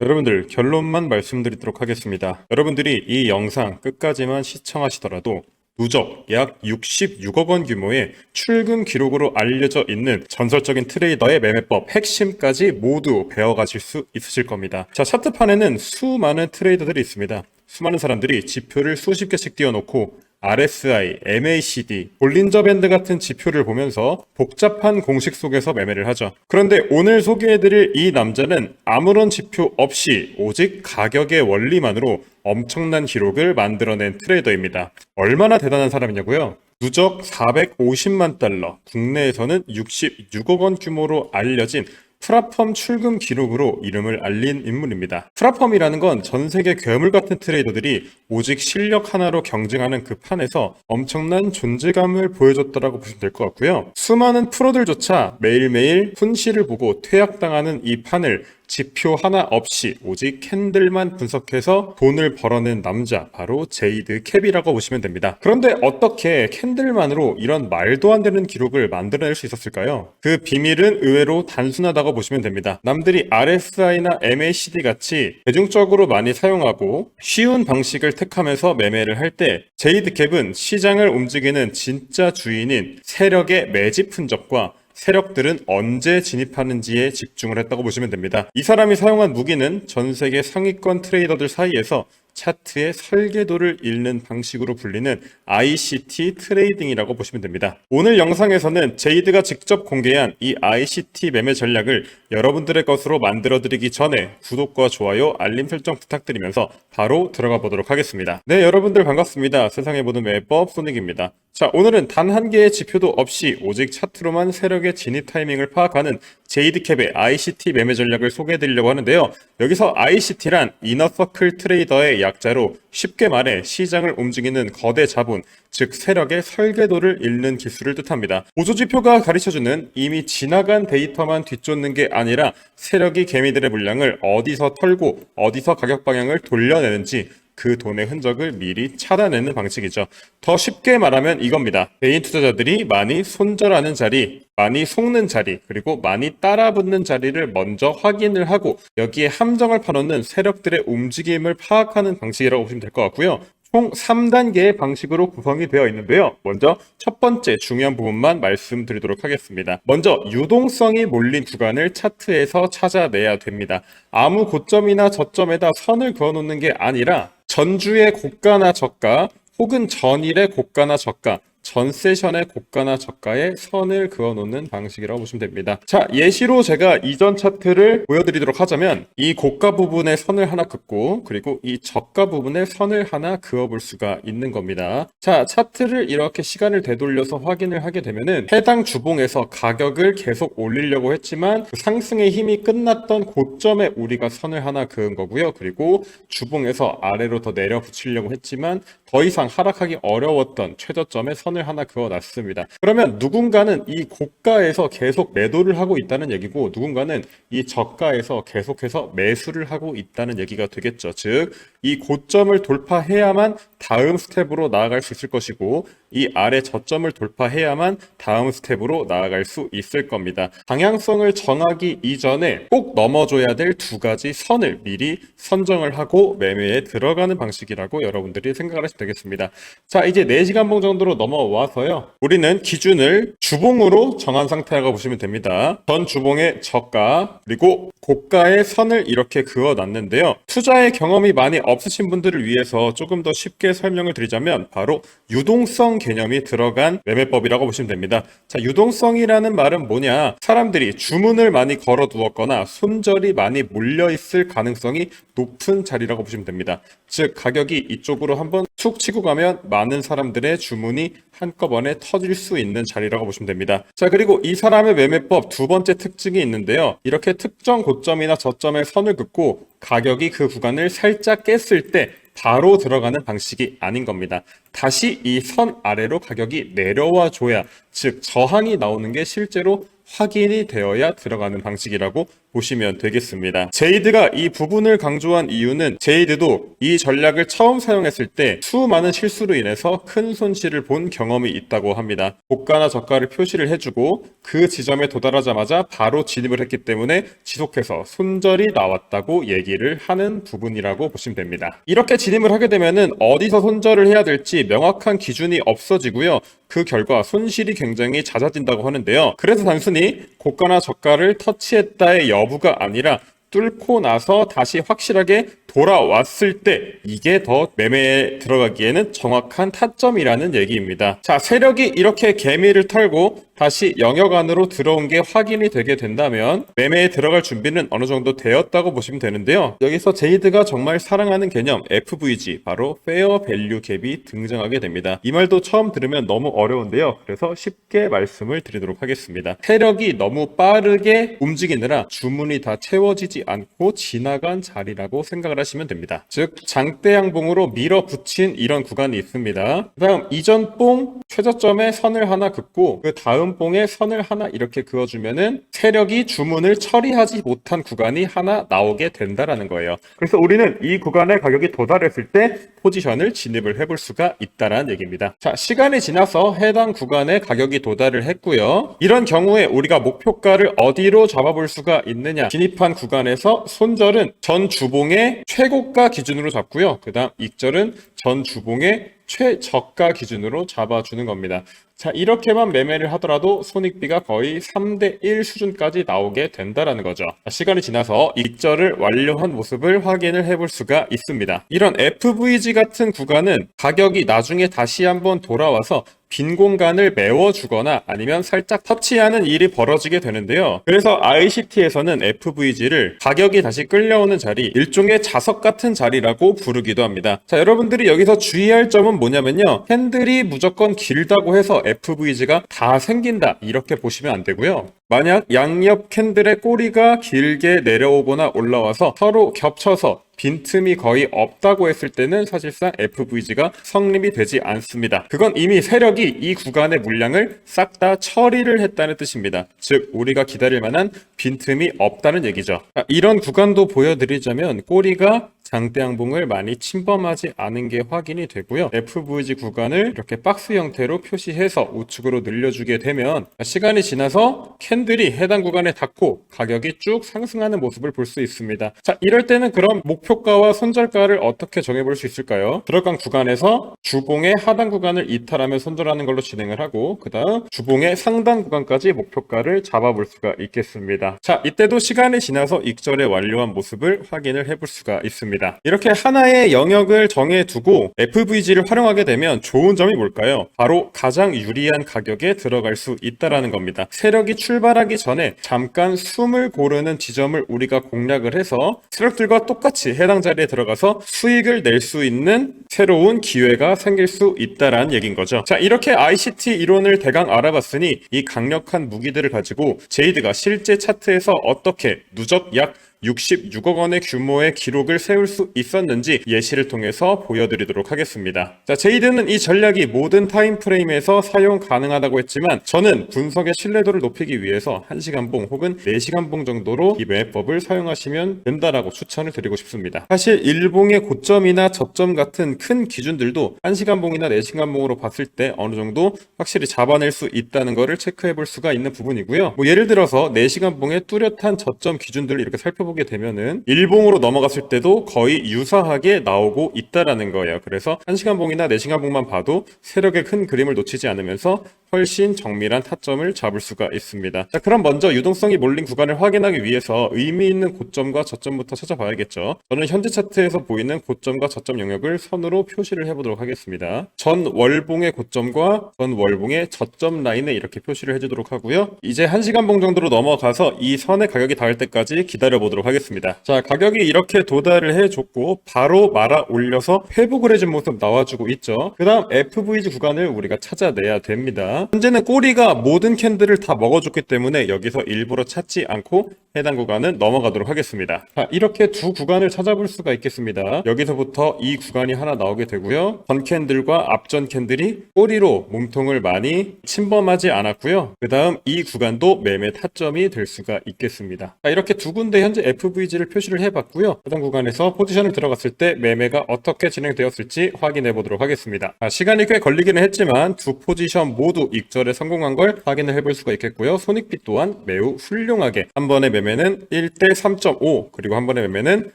여러분들 결론만 말씀드리도록 하겠습니다. 여러분들이 이 영상 끝까지만 시청하시더라도 누적 약 66억 원 규모의 출금 기록으로 알려져 있는 전설적인 트레이더의 매매법 핵심까지 모두 배워가실 수 있으실 겁니다. 자, 차트판에는 수많은 트레이더들이 있습니다. 수많은 사람들이 지표를 수십 개씩 띄워놓고 RSI, MACD, 볼린저 밴드 같은 지표를 보면서 복잡한 공식 속에서 매매를 하죠. 그런데 오늘 소개해드릴 이 남자는 아무런 지표 없이 오직 가격의 원리만으로 엄청난 기록을 만들어낸 트레이더입니다. 얼마나 대단한 사람이냐고요? 누적 450만 달러, 국내에서는 66억 원 규모로 알려진 프라펌 출금 기록으로 이름을 알린 인물입니다. 프라펌이라는 건 전 세계 괴물 같은 트레이더들이 오직 실력 하나로 경쟁하는 그 판에서 엄청난 존재감을 보여줬다라고 보시면 될 것 같고요. 수많은 프로들조차 매일매일 훈시를 보고 퇴학당하는 이 판을 지표 하나 없이 오직 캔들만 분석해서 돈을 벌어낸 남자, 바로 제이드 캡이라고 보시면 됩니다. 그런데 어떻게 캔들만으로 이런 말도 안 되는 기록을 만들어낼 수 있었을까요? 그 비밀은 의외로 단순하다고 보시면 됩니다. 남들이 RSI나 MACD 같이 대중적으로 많이 사용하고 쉬운 방식을 택하면서 매매를 할 때 제이드 캡은 시장을 움직이는 진짜 주인인 세력의 매집 흔적과 세력들은 언제 진입하는지에 집중을 했다고 보시면 됩니다. 이 사람이 사용한 무기는 전 세계 상위권 트레이더들 사이에서 차트의 설계도를 읽는 방식으로 불리는 ICT 트레이딩이라고 보시면 됩니다. 오늘 영상에서는 제이드가 직접 공개한 이 ICT 매매 전략을 여러분들의 것으로 만들어드리기 전에 구독과 좋아요, 알림 설정 부탁드리면서 바로 들어가 보도록 하겠습니다. 네, 여러분들 반갑습니다. 세상의 모든 매매법 소닉입니다. 자, 오늘은 단 한 개의 지표도 없이 오직 차트로만 세력의 진입 타이밍을 파악하는 제이드캡의 ICT 매매 전략을 소개해드리려고 하는데요. 여기서 ICT란 이너서클 트레이더의 약자로 쉽게 말해 시장을 움직이는 거대 자본, 즉 세력의 설계도를 읽는 기술을 뜻합니다. 보조지표가 가르쳐주는 이미 지나간 데이터만 뒤쫓는 게 아니라 세력이 개미들의 물량을 어디서 털고 어디서 가격 방향을 돌려내는지 그 돈의 흔적을 미리 찾아내는 방식이죠. 더 쉽게 말하면 이겁니다. 개인 투자자들이 많이 손절하는 자리, 많이 속는 자리, 그리고 많이 따라붙는 자리를 먼저 확인을 하고 여기에 함정을 파놓는 세력들의 움직임을 파악하는 방식이라고 보시면 될 것 같고요. 총 3단계의 방식으로 구성이 되어 있는데요. 먼저 첫 번째 중요한 부분만 말씀드리도록 하겠습니다. 먼저 유동성이 몰린 구간을 차트에서 찾아내야 됩니다. 아무 고점이나 저점에다 선을 그어놓는 게 아니라 전주의 고가나 저가 혹은 전일의 고가나 저가, 전 세션의 고가나 저가에 선을 그어놓는 방식이라고 보시면 됩니다. 자, 예시로 제가 이전 차트를 보여드리도록 하자면 이 고가 부분에 선을 하나 긋고 그리고 이 저가 부분에 선을 하나 그어볼 수가 있는 겁니다. 자, 차트를 이렇게 시간을 되돌려서 확인을 하게 되면은 해당 주봉에서 가격을 계속 올리려고 했지만 그 상승의 힘이 끝났던 고점에 우리가 선을 하나 그은 거고요. 그리고 주봉에서 아래로 더 내려 붙이려고 했지만 더 이상 하락하기 어려웠던 최저점에 선을 하나 그어놨습니다. 그러면 누군가는 이 고가에서 계속 매도를 하고 있다는 얘기고 누군가는 이 저가에서 계속해서 매수를 하고 있다는 얘기가 되겠죠. 즉, 이 고점을 돌파해야만 다음 스텝으로 나아갈 수 있을 것이고 이 아래 저점을 돌파해야만 다음 스텝으로 나아갈 수 있을 겁니다. 방향성을 정하기 이전에 꼭 넘어줘야 될 두 가지 선을 미리 선정을 하고 매매에 들어가는 방식이라고 여러분들이 생각을 하시면 되겠습니다. 자, 이제 4시간 봉 정도로 넘어와서요. 우리는 기준을 주봉으로 정한 상태라고 보시면 됩니다. 전 주봉의 저가 그리고 고가의 선을 이렇게 그어놨는데요. 투자의 경험이 많이 없으신 분들을 위해서 조금 더 쉽게 설명을 드리자면 바로 유동성 개념이 들어간 매매법이라고 보시면 됩니다. 자, 유동성이라는 말은 뭐냐? 사람들이 주문을 많이 걸어두었거나 손절이 많이 몰려있을 가능성이 높은 자리라고 보시면 됩니다. 즉, 가격이 이쪽으로 한번 툭 치고 가면 많은 사람들의 주문이 한꺼번에 터질 수 있는 자리라고 보시면 됩니다. 자, 그리고 이 사람의 매매법 두 번째 특징이 있는데요. 이렇게 특정 고점이나 저점에 선을 긋고 가격이 그 구간을 살짝 깼을 때 바로 들어가는 방식이 아닌 겁니다. 다시 이 선 아래로 가격이 내려와 줘야, 즉 저항이 나오는 게 실제로 확인이 되어야 들어가는 방식이라고 보시면 되겠습니다. 제이드가 이 부분을 강조한 이유는 제이드도 이 전략을 처음 사용했을 때 수많은 실수로 인해서 큰 손실을 본 경험이 있다고 합니다. 고가나 저가를 표시를 해주고 그 지점에 도달하자마자 바로 진입을 했기 때문에 지속해서 손절이 나왔다고 얘기를 하는 부분이라고 보시면 됩니다. 이렇게 진입을 하게 되면은 어디서 손절을 해야 될지 명확한 기준이 없어지고요. 그 결과 손실이 굉장히 잦아진다고 하는데요. 그래서 단순히 고가나 저가를 터치했다의 여부가 아니라 뚫고 나서 다시 확실하게 돌아왔을 때 이게 더 매매에 들어가기에는 정확한 타점이라는 얘기입니다. 자, 세력이 이렇게 개미를 털고 다시 영역 안으로 들어온 게 확인이 되게 된다면 매매에 들어갈 준비는 어느 정도 되었다고 보시면 되는데요. 여기서 제이드가 정말 사랑하는 개념 FVG, 바로 페어 밸류 갭이 등장하게 됩니다. 이 말도 처음 들으면 너무 어려운데요. 그래서 쉽게 말씀을 드리도록 하겠습니다. 세력이 너무 빠르게 움직이느라 주문이 다 채워지지 않고 지나간 자리라고 생각을 하시면 됩니다. 즉 장대 양봉으로 밀어붙인 이런 구간이 있습니다. 그 다음 이전 봉 최저점에 선을 하나 긋고 그 다음 봉에 선을 하나 이렇게 그어주면은 세력이 주문을 처리하지 못한 구간이 하나 나오게 된다라는 거예요. 그래서 우리는 이 구간에 가격이 도달했을 때 포지션을 진입을 해볼 수가 있다라는 얘기입니다. 자, 시간이 지나서 해당 구간에 가격이 도달을 했고요. 이런 경우에 우리가 목표가를 어디로 잡아볼 수가 있느냐, 진입한 구간에서 손절은 전 주봉의 최고가 기준으로 잡고요. 그 다음 익절은 전 주봉의 최저가 기준으로 잡아주는 겁니다. 자, 이렇게만 매매를 하더라도 손익비가 거의 3대1 수준까지 나오게 된다라는 거죠. 자, 시간이 지나서 익절을 완료한 모습을 확인을 해볼 수가 있습니다. 이런 FVG 같은 구간은 가격이 나중에 다시 한번 돌아와서 빈 공간을 메워주거나 아니면 살짝 터치하는 일이 벌어지게 되는데요. 그래서 ICT에서는 FVG를 가격이 다시 끌려오는 자리, 일종의 자석 같은 자리라고 부르기도 합니다. 자, 여러분들이 여기서 주의할 점은 뭐냐면요. 캔들이 무조건 길다고 해서 FVG가 다 생긴다, 이렇게 보시면 안 되고요. 만약 양옆 캔들의 꼬리가 길게 내려오거나 올라와서 서로 겹쳐서 빈틈이 거의 없다고 했을 때는 사실상 FVG가 성립이 되지 않습니다. 그건 이미 세력이 이 구간의 물량을 싹 다 처리를 했다는 뜻입니다. 즉 우리가 기다릴 만한 빈틈이 없다는 얘기죠. 이런 구간도 보여드리자면 꼬리가 장대 양봉을 많이 침범하지 않은 게 확인이 되고요. FVG 구간을 이렇게 박스 형태로 표시해서 우측으로 늘려주게 되면 시간이 지나서 캔들이 해당 구간에 닿고 가격이 쭉 상승하는 모습을 볼 수 있습니다. 자, 이럴 때는 그럼 목표가와 손절가를 어떻게 정해볼 수 있을까요? 들어간 구간에서 주봉의 하단 구간을 이탈하면 손절하는 걸로 진행을 하고 그 다음 주봉의 상단 구간까지 목표가를 잡아볼 수가 있겠습니다. 자, 이때도 시간이 지나서 익절에 완료한 모습을 확인을 해볼 수가 있습니다. 이렇게 하나의 영역을 정해두고 FVG를 활용하게 되면 좋은 점이 뭘까요? 바로 가장 유리한 가격에 들어갈 수 있다는 겁니다. 세력이 출발하기 전에 잠깐 숨을 고르는 지점을 우리가 공략을 해서 세력들과 똑같이 해당 자리에 들어가서 수익을 낼 수 있는 새로운 기회가 생길 수 있다는 얘기인 거죠. 자, 이렇게 ICT 이론을 대강 알아봤으니 이 강력한 무기들을 가지고 제이드가 실제 차트에서 어떻게 누적 약 66억 원의 규모의 기록을 세울 수 있었는지 예시를 통해서 보여드리도록 하겠습니다. 자, 제이드는 이 전략이 모든 타임프레임에서 사용 가능하다고 했지만 저는 분석의 신뢰도를 높이기 위해서 1시간봉 혹은 4시간봉 정도로 이 매매법을 사용하시면 된다라고 추천을 드리고 싶습니다. 사실 일봉의 고점이나 저점 같은 큰 기준들도 1시간봉이나 4시간봉으로 봤을 때 어느 정도 확실히 잡아낼 수 있다는 것을 체크해 볼 수가 있는 부분이고요. 예를 들어서 4시간봉의 뚜렷한 저점 기준들을 이렇게 살펴보게 되면은 일봉으로 넘어갔을 때도 거의 유사하게 나오고 있다라는 거예요. 그래서 1시간봉이나 4시간봉만 봐도 세력의 큰 그림을 놓치지 않으면서 훨씬 정밀한 타점을 잡을 수가 있습니다. 자, 그럼 먼저 유동성이 몰린 구간을 확인하기 위해서 의미 있는 고점과 저점부터 찾아봐야겠죠. 저는 현재 차트에서 보이는 고점과 저점 영역을 선으로 표시를 해보도록 하겠습니다. 전 월봉의 고점과 전 월봉의 저점 라인에 이렇게 표시를 해주도록 하고요. 이제 1시간봉 정도로 넘어가서 이 선의 가격이 닿을 때까지 기다려 보도록 하겠습니다. 자, 가격이 이렇게 도달을 해줬고 바로 말아 올려서 회복을 해준 모습 나와주고 있죠. 그 다음 FVG 구간을 우리가 찾아내야 됩니다. 있습니다. 현재는 꼬리가 모든 캔들을 다 먹어줬기 때문에 여기서 일부러 찾지 않고 해당 구간은 넘어가도록 하겠습니다. 자, 이렇게 두 구간을 찾아볼 수가 있겠습니다. 여기서부터 이 구간이 하나 나오게 되고요. 전 캔들과 앞전 캔들이 꼬리로 몸통을 많이 침범하지 않았고요. 그 다음 이 구간도 매매 타점이 될 수가 있겠습니다. 자, 이렇게 두 군데 현재 FVG를 표시를 해봤고요. 해당 구간에서 포지션을 들어갔을 때 매매가 어떻게 진행되었을지 확인해 보도록 하겠습니다. 자, 시간이 꽤 걸리기는 했지만 두 포지션 모두 익절에 성공한 걸 확인을 해볼 수가 있겠고요. 손익비 또한 매우 훌륭하게 한 번의 매매는 1대 3.5 그리고 한 번의 매매는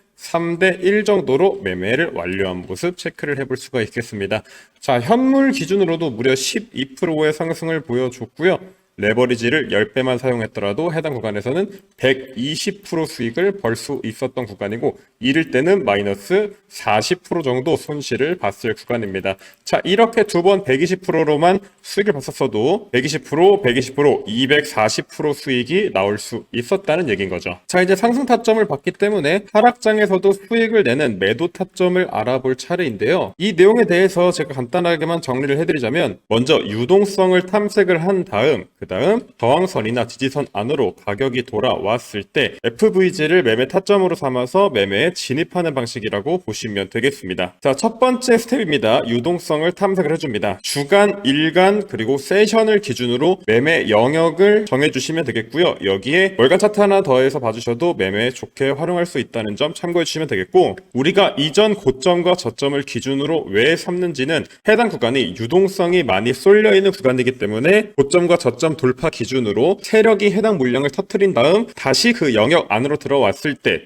3대 1 정도로 매매를 완료한 모습 체크를 해볼 수가 있겠습니다. 자, 현물 기준으로도 무려 12%의 상승을 보여줬고요. 레버리지를 10배만 사용했더라도 해당 구간에서는 120% 수익을 벌 수 있었던 구간이고 이를 때는 마이너스 40% 정도 손실을 봤을 구간입니다. 자, 이렇게 두 번 120%로만 수익을 봤었어도 120%, 120%, 240% 수익이 나올 수 있었다는 얘기인 거죠. 자, 이제 상승 타점을 봤기 때문에 하락장에서도 수익을 내는 매도 타점을 알아볼 차례인데요. 이 내용에 대해서 제가 간단하게만 정리를 해드리자면 먼저 유동성을 탐색을 한 다음 그 다음 저항선이나 지지선 안으로 가격이 돌아왔을 때 FVG를 매매 타점으로 삼아서 매매에 진입하는 방식이라고 보시면 되겠습니다. 자, 첫 번째 스텝입니다. 유동성을 탐색을 해줍니다. 주간, 일간, 그리고 세션을 기준으로 매매 영역을 정해주시면 되겠고요. 여기에 월간 차트 하나 더해서 봐주셔도 매매에 좋게 활용할 수 있다는 점 참고해 주시면 되겠고 우리가 이전 고점과 저점을 기준으로 왜 삼는지는 해당 구간이 유동성이 많이 쏠려있는 구간이기 때문에 고점과 저점 돌파 기준으로 세력이 해당 물량을 터뜨린 다음 다시 그 영역 안으로 들어왔을 때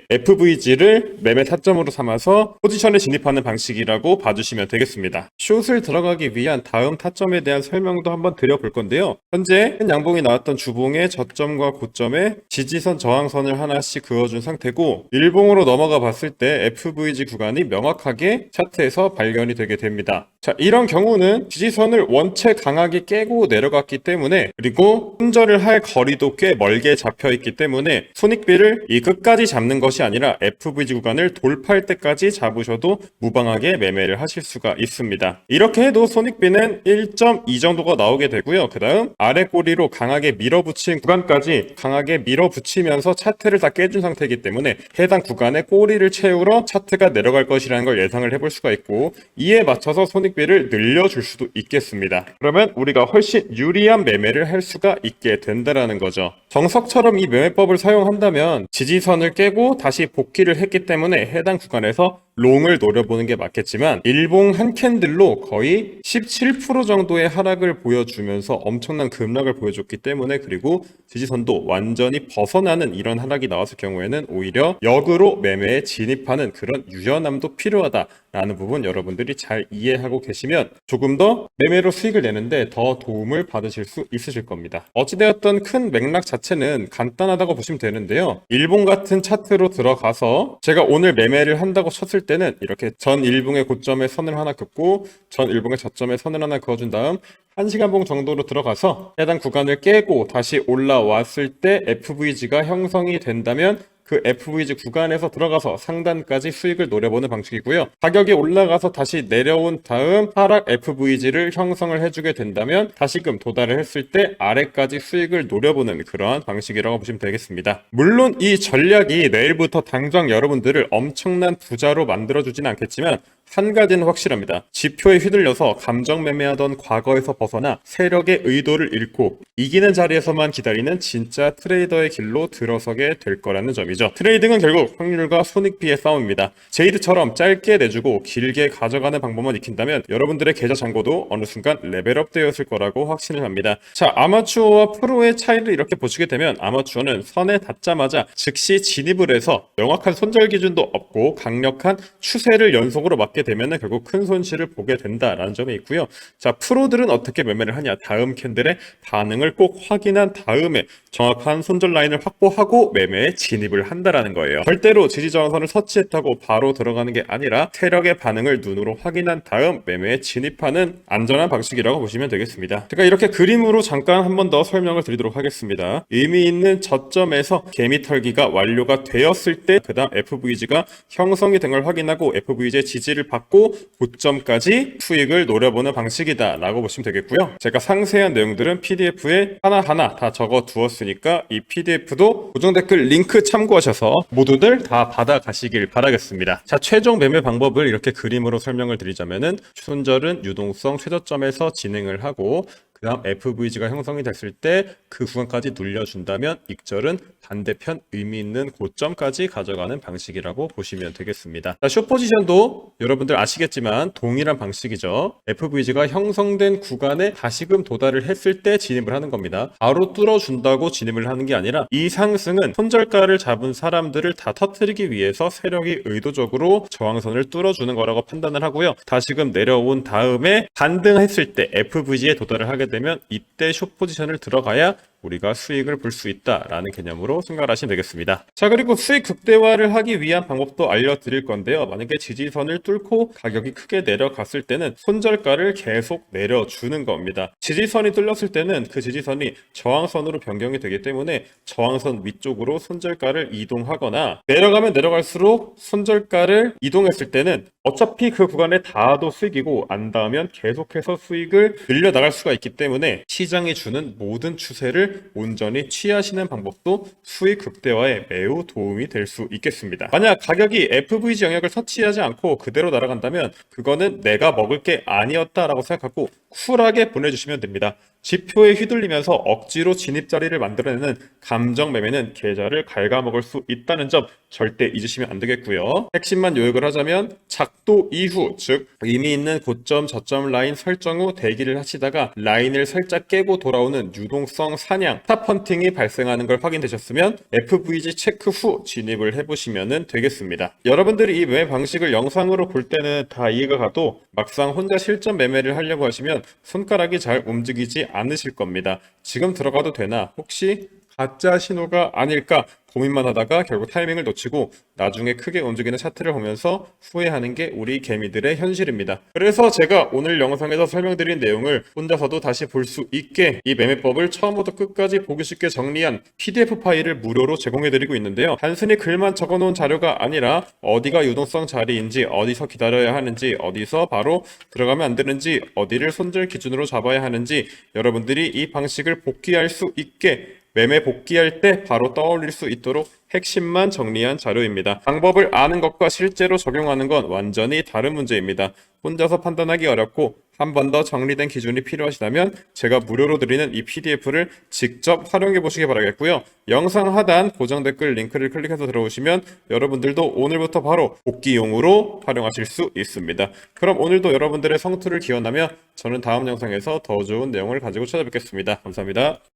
FVG를 매매 타점으로 삼아서 포지션에 진입하는 방식이라고 봐주시면 되겠습니다. 숏을 들어가기 위한 다음 타점에 대한 설명도 한번 드려볼 건데요. 현재 양봉이 나왔던 주봉의 저점과 고점에 지지선 저항선을 하나씩 그어준 상태고 일봉으로 넘어가 봤을 때 FVG 구간이 명확하게 차트에서 발견이 되게 됩니다. 자, 이런 경우는 지지선을 원체 강하게 깨고 내려갔기 때문에 그리고 손절을 할 거리도 꽤 멀게 잡혀 있기 때문에 손익비를 이 끝까지 잡는 것이 아니라 FVG 구간을 돌파할 때까지 잡으셔도 무방하게 매매를 하실 수가 있습니다. 이렇게 해도 손익비는 1.2 정도가 나오게 되고요. 그 다음 아래 꼬리로 강하게 밀어붙인 구간까지 강하게 밀어붙이면서 차트를 다 깨준 상태이기 때문에 해당 구간의 꼬리를 채우러 차트가 내려갈 것이라는 걸 예상을 해볼 수가 있고 이에 맞춰서 손익비를 늘려줄 수도 있겠습니다. 그러면 우리가 훨씬 유리한 매매를 할 수가 있게 된다라는 거죠. 정석처럼 이 매매법을 사용한다면 지지선을 깨고 다시 복귀를 했기 때문에 해당 구간에서 롱을 노려보는 게 맞겠지만 일봉 한 캔들로 거의 17% 정도의 하락을 보여주면서 엄청난 급락을 보여줬기 때문에 그리고 지지선도 완전히 벗어나는 이런 하락이 나왔을 경우에는 오히려 역으로 매매에 진입하는 그런 유연함도 필요하다라는 부분 여러분들이 잘 이해하고 계시면 조금 더 매매로 수익을 내는데 더 도움을 받으실 수 있으실 겁니다. 어찌되었던 큰 맥락 자체는 간단하다고 보시면 되는데요. 일봉 같은 차트로 들어가서 제가 오늘 매매를 한다고 쳤을 때는 이렇게 전 일봉의 고점에 선을 하나 긋고 전 일봉의 저점에 선을 하나 그어준 다음 1시간봉 정도로 들어가서 해당 구간을 깨고 다시 올라왔을 때 FVG가 형성이 된다면 그 FVG 구간에서 들어가서 상단까지 수익을 노려보는 방식이고요. 가격이 올라가서 다시 내려온 다음 하락 FVG를 형성을 해주게 된다면 다시금 도달을 했을 때 아래까지 수익을 노려보는 그러한 방식이라고 보시면 되겠습니다. 물론 이 전략이 내일부터 당장 여러분들을 엄청난 부자로 만들어주진 않겠지만 한 가지는 확실합니다. 지표에 휘둘려서 감정 매매하던 과거에서 벗어나 세력의 의도를 잃고 이기는 자리에서만 기다리는 진짜 트레이더의 길로 들어서게 될 거라는 점이죠. 트레이딩은 결국 확률과 손익비의 싸움입니다. 제이드처럼 짧게 내주고 길게 가져가는 방법만 익힌다면 여러분들의 계좌 잔고도 어느 순간 레벨업 되었을 거라고 확신을 합니다. 자, 아마추어와 프로의 차이를 이렇게 보시게 되면 아마추어는 선에 닿자마자 즉시 진입을 해서 명확한 손절 기준도 없고 강력한 추세를 연속으로 맞게 되면 결국 큰 손실을 보게 된다라는 점이 있고요. 자, 프로들은 어떻게 매매를 하냐? 다음 캔들의 반응을 꼭 확인한 다음에 정확한 손절 라인을 확보하고 매매에 진입을 한다라는 거예요. 절대로 지지저항선을 터치했다고 바로 들어가는 게 아니라 세력의 반응을 눈으로 확인한 다음 매매에 진입하는 안전한 방식이라고 보시면 되겠습니다. 제가 이렇게 그림으로 잠깐 한 번 더 설명을 드리도록 하겠습니다. 의미 있는 저점에서 개미 털기가 완료가 되었을 때 그 다음 FVG가 형성이 된 걸 확인하고 FVG의 지지를 지지를 받고 고점까지 수익을 노려보는 방식이다 라고 보시면 되겠고요. 제가 상세한 내용들은 PDF에 하나하나 다 적어 두었으니까 이 PDF도 고정 댓글 링크 참고하셔서 모두들 다 받아가시길 바라겠습니다. 자, 최종 매매 방법을 이렇게 그림으로 설명을 드리자면은 손절은 유동성 최저점에서 진행을 하고 그 다음 FVG가 형성이 됐을 때 그 구간까지 눌려준다면 익절은 반대편 의미 있는 고점까지 가져가는 방식이라고 보시면 되겠습니다. 자, 숏포지션도 여러분들 아시겠지만 동일한 방식이죠. FVG가 형성된 구간에 다시금 도달을 했을 때 진입을 하는 겁니다. 바로 뚫어준다고 진입을 하는 게 아니라 이 상승은 손절가를 잡은 사람들을 다 터뜨리기 위해서 세력이 의도적으로 저항선을 뚫어주는 거라고 판단을 하고요. 다시금 내려온 다음에 반등했을 때 FVG에 도달을 하게 되면 이때 숏포지션을 들어가야 우리가 수익을 볼 수 있다라는 개념으로 생각하시면 되겠습니다. 자, 그리고 수익 극대화를 하기 위한 방법도 알려드릴 건데요. 만약에 지지선을 뚫고 가격이 크게 내려갔을 때는 손절가를 계속 내려주는 겁니다. 지지선이 뚫렸을 때는 그 지지선이 저항선으로 변경이 되기 때문에 저항선 위쪽으로 손절가를 이동하거나 내려가면 내려갈수록 손절가를 이동했을 때는 어차피 그 구간에 닿아도 수익이고 안 닿으면 계속해서 수익을 늘려나갈 수가 있기 때문에 시장이 주는 모든 추세를 온전히 취하시는 방법도 수익 극대화에 매우 도움이 될 수 있겠습니다. 만약 가격이 FVG 영역을 터치하지 않고 그대로 날아간다면 그거는 내가 먹을 게 아니었다라고 생각하고 쿨하게 보내주시면 됩니다. 지표에 휘둘리면서 억지로 진입 자리를 만들어내는 감정 매매는 계좌를 갉아먹을 수 있다는 점 절대 잊으시면 안 되겠고요. 핵심만 요약을 하자면 작도 이후, 즉 의미 있는 고점 저점 라인 설정 후 대기를 하시다가 라인을 살짝 깨고 돌아오는 유동성 사냥, 스탑헌팅이 발생하는 걸 확인되셨으면 FVG 체크 후 진입을 해보시면 되겠습니다. 여러분들이 이 매매 방식을 영상으로 볼 때는 다 이해가 가도 막상 혼자 실전 매매를 하려고 하시면 손가락이 잘 움직이지 않으실 겁니다. 지금 들어가도 되나? 혹시 가짜 신호가 아닐까 고민만 하다가 결국 타이밍을 놓치고 나중에 크게 움직이는 차트를 보면서 후회하는 게 우리 개미들의 현실입니다. 그래서 제가 오늘 영상에서 설명드린 내용을 혼자서도 다시 볼 수 있게 이 매매법을 처음부터 끝까지 보기 쉽게 정리한 PDF 파일을 무료로 제공해드리고 있는데요. 단순히 글만 적어놓은 자료가 아니라 어디가 유동성 자리인지, 어디서 기다려야 하는지, 어디서 바로 들어가면 안 되는지, 어디를 손절 기준으로 잡아야 하는지 여러분들이 이 방식을 복귀할 수 있게 매매 복귀할 때 바로 떠올릴 수 있도록 핵심만 정리한 자료입니다. 방법을 아는 것과 실제로 적용하는 건 완전히 다른 문제입니다. 혼자서 판단하기 어렵고 한 번 더 정리된 기준이 필요하시다면 제가 무료로 드리는 이 PDF를 직접 활용해 보시기 바라겠고요. 영상 하단 고정 댓글 링크를 클릭해서 들어오시면 여러분들도 오늘부터 바로 복귀용으로 활용하실 수 있습니다. 그럼 오늘도 여러분들의 성투를 기원하며 저는 다음 영상에서 더 좋은 내용을 가지고 찾아뵙겠습니다. 감사합니다.